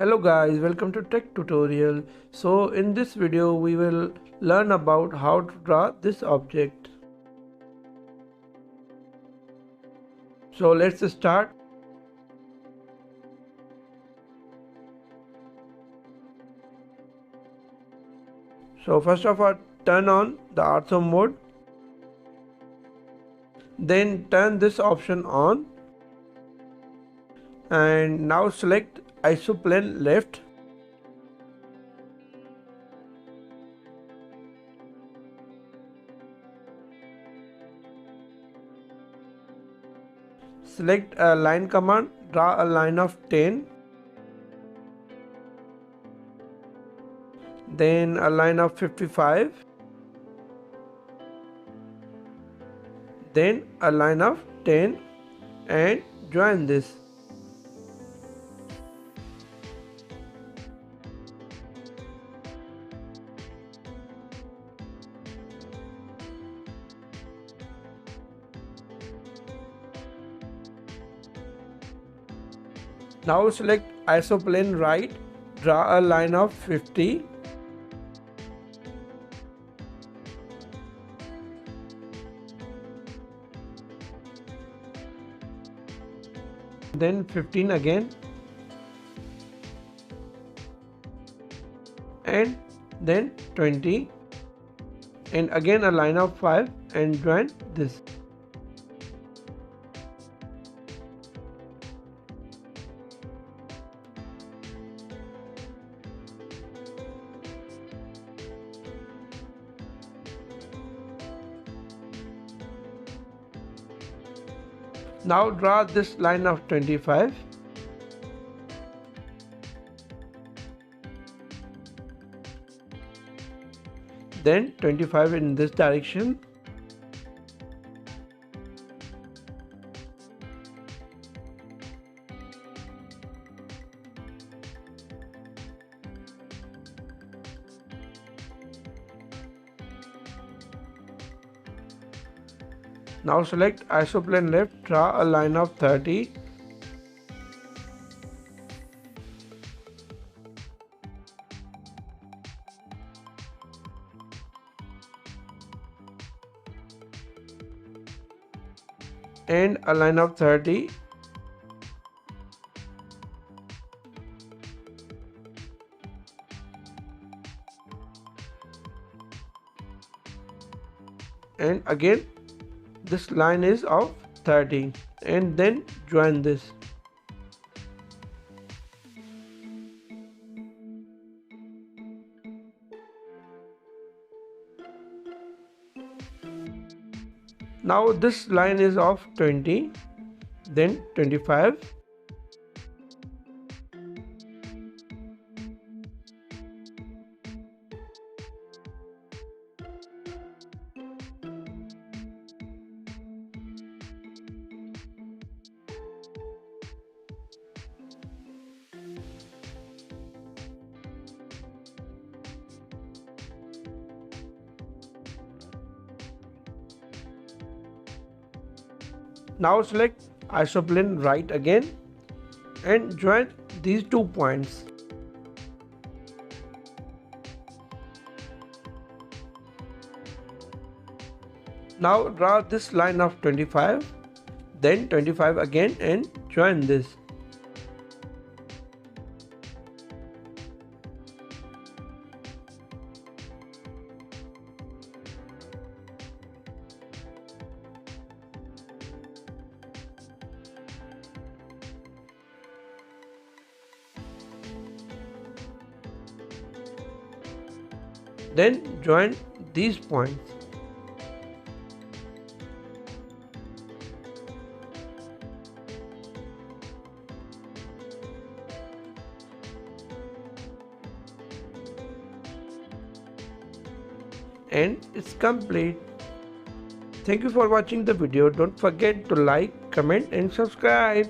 Hello guys, welcome to Tech Tutorial. So in this video we will learn about how to draw this object. So let's start. So first of all, turn on the ortho mode. Then turn this option on. And now select isoplane left. Select a line command, draw a line of 10. Then a line of 55. Then a line of 10 and join this. Now select isoplane right, draw a line of 50. Then 15 again. And then 20. And again a line of 5 and join this. Now draw this line of 25. Then 25 in this direction. Now select isoplane left, draw a line of 30. And a line of 30. And again this line is of 30 and then join this. Now this line is of 20, then 25. Now select isoplane right again and join these 2 points. Now draw this line of 25, then 25 again and join this. Then join these points. And it's complete. Thank you for watching the video. Don't forget to like, comment and subscribe.